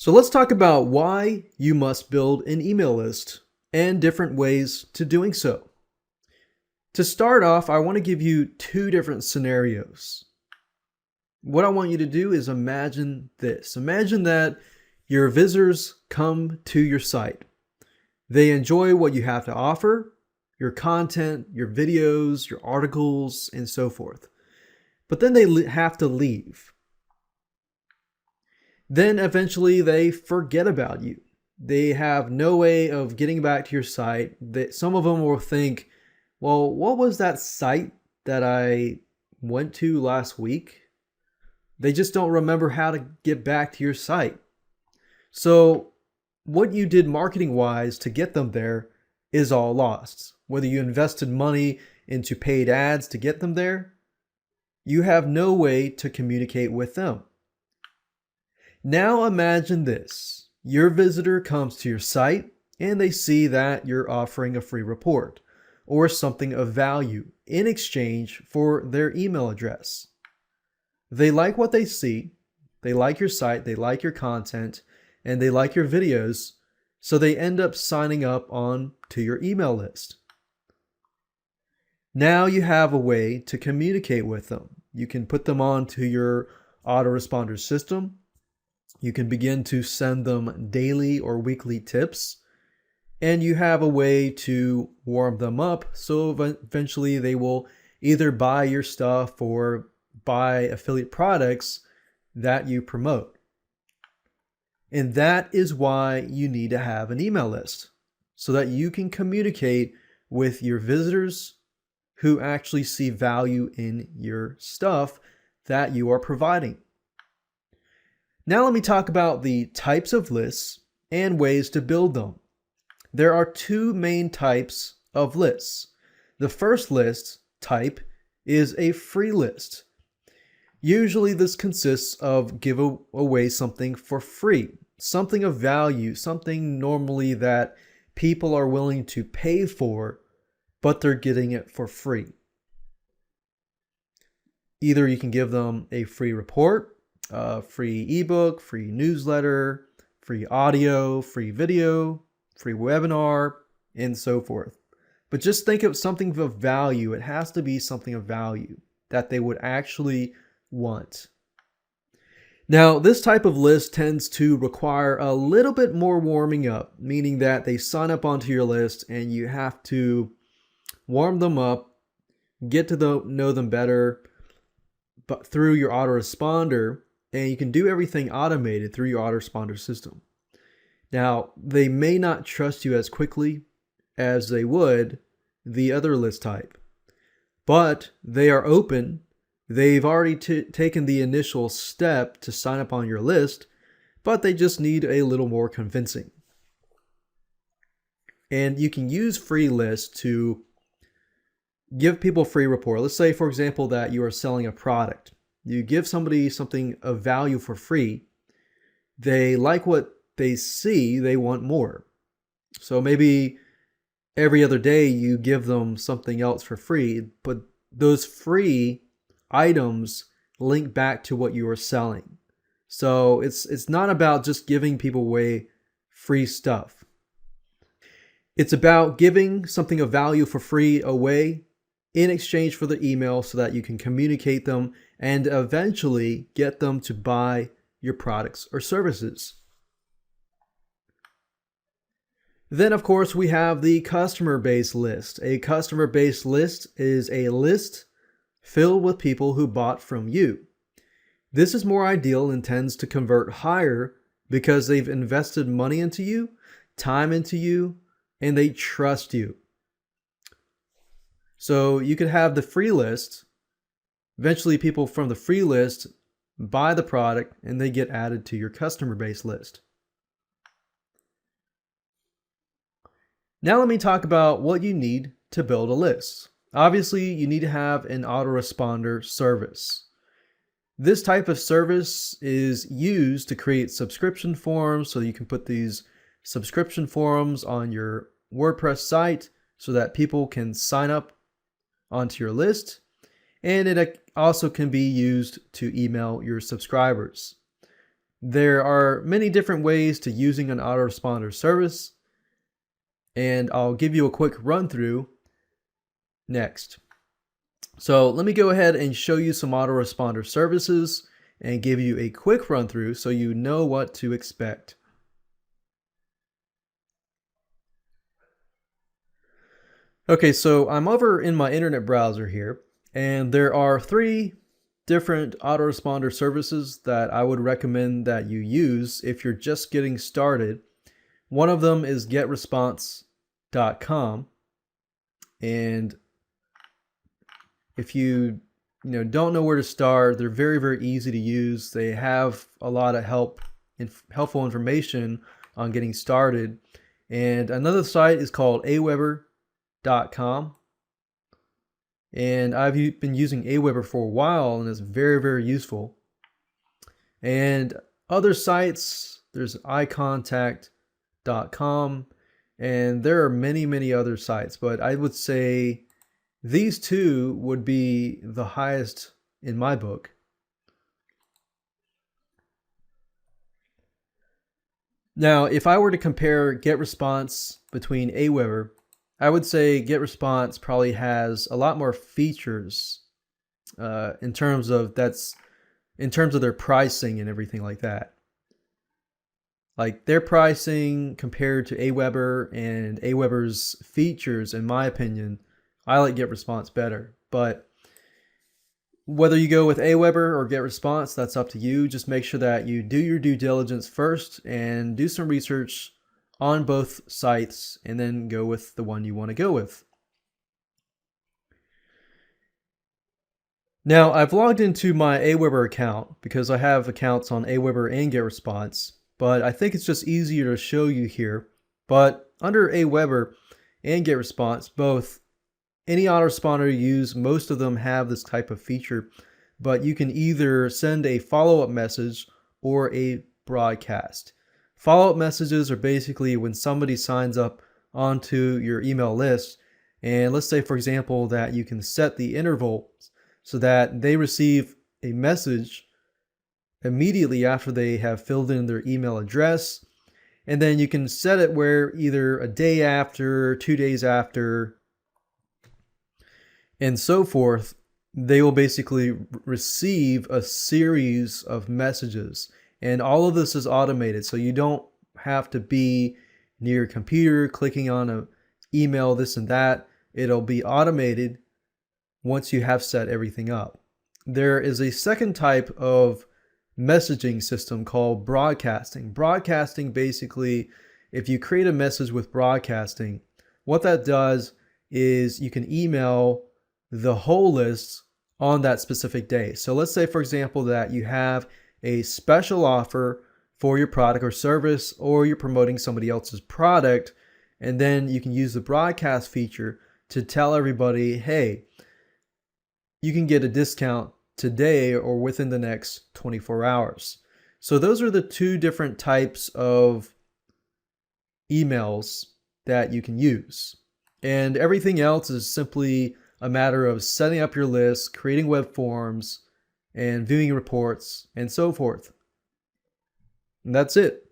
So let's talk about why you must build an email list and different ways to doing so. To start off, I want to give you two different scenarios. What I want you to do is imagine this. Imagine that your visitors come to your site. They enjoy what you have to offer, your content, your videos, your articles, and so forth. But then they have to leave. Then eventually they forget about you. They have no way of getting back to your site. Some of them will think, well, what was that site that I went to last week? They just don't remember how to get back to your site. So what you did marketing wise to get them there is all lost. Whether you invested money into paid ads to get them there, you have no way to communicate with them. Now imagine this. Your visitor comes to your site and they see that you're offering a free report or something of value in exchange for their email address. They like what they see, they like your site, they like your content, and they like your videos, so they end up signing up on to your email list. Now you have a way to communicate with them. You can put them onto your autoresponder system. You can begin to send them daily or weekly tips, and you have a way to warm them up so eventually they will either buy your stuff or buy affiliate products that you promote. And that is why you need to have an email list, so that you can communicate with your visitors who actually see value in your stuff that you are providing. Now let me talk about the types of lists and ways to build them. There are two main types of lists. The first list type is a free list. Usually this consists of give away something for free, something of value, something normally that people are willing to pay for, but they're getting it for free. Either you can give them a free report, a free ebook, free newsletter, free audio, free video, free webinar, and so forth. But just think of something of value. It has to be something of value that they would actually want. Now, this type of list tends to require a little bit more warming up, meaning that they sign up onto your list and you have to warm them up, get to know them better, but through your autoresponder, and you can do everything automated through your autoresponder system. Now, they may not trust you as quickly as they would the other list type, but they are open. They've already taken the initial step to sign up on your list, but they just need a little more convincing. And you can use free lists to give people free report. Let's say, for example, that you are selling a product. You give somebody something of value for free. They like what they see, they want more. So maybe every other day you give them something else for free, but those free items link back to what you are selling. So it's not about just giving people away free stuff. It's about giving something of value for free away in exchange for the email so that you can communicate them and eventually get them to buy your products or services. Then, of course, we have the customer-based list. A customer-based list is a list filled with people who bought from you. This is more ideal and tends to convert higher because they've invested money into you, time into you, and they trust you. So you could have the free list. Eventually people from the free list buy the product and they get added to your customer base list. Now let me talk about what you need to build a list. Obviously, you need to have an autoresponder service. This type of service is used to create subscription forms, so you can put these subscription forms on your WordPress site so that people can sign up onto your list. And it also can be used to email your subscribers. There are many different ways to using an autoresponder service, and I'll give you a quick run through next. So let me go ahead and show you some autoresponder services and give you a quick run through so you know what to expect. Okay, so I'm over in my internet browser here, and there are 3 different autoresponder services that I would recommend that you use if you're just getting started. One of them is getresponse.com, and if you don't know where to start, they're very easy to use. They have a lot of helpful information on getting started. And another site is called aweber.com, and I've been using Aweber for a while, and it's very useful. And other sites, there's iContact.com, and there are many other sites, but I would say these 2 would be the highest in my book. Now, if I were to compare GetResponse between Aweber, I would say GetResponse probably has a lot more features in terms of their pricing and everything like that. Like their pricing compared to Aweber and Aweber's features, in my opinion, I like GetResponse better. But whether you go with Aweber or GetResponse, that's up to you. Just make sure that you do your due diligence first and do some research on both sites, and then go with the one you want to go with. Now, I've logged into my Aweber account because I have accounts on Aweber and GetResponse, but I think it's just easier to show you here. But under Aweber and GetResponse, both, any autoresponder you use, most of them have this type of feature, but you can either send a follow-up message or a broadcast. Follow-up messages are basically when somebody signs up onto your email list, and let's say, for example, that you can set the interval so that they receive a message immediately after they have filled in their email address, and then you can set it where either a day after, 2 days after, and so forth, they will basically receive a series of messages. And all of this is automated, so you don't have to be near your computer clicking on an email, this and that. It'll be automated once you have set everything up. There is a second type of messaging system called broadcasting. Broadcasting, basically, if you create a message with broadcasting, what that does is you can email the whole list on that specific day. So let's say, for example, that you have a special offer for your product or service, or you're promoting somebody else's product, and then you can use the broadcast feature to tell everybody, hey, you can get a discount today or within the next 24 hours. So those are the 2 different types of emails that you can use. And everything else is simply a matter of setting up your list, creating web forms, and viewing reports, and so forth. And that's it.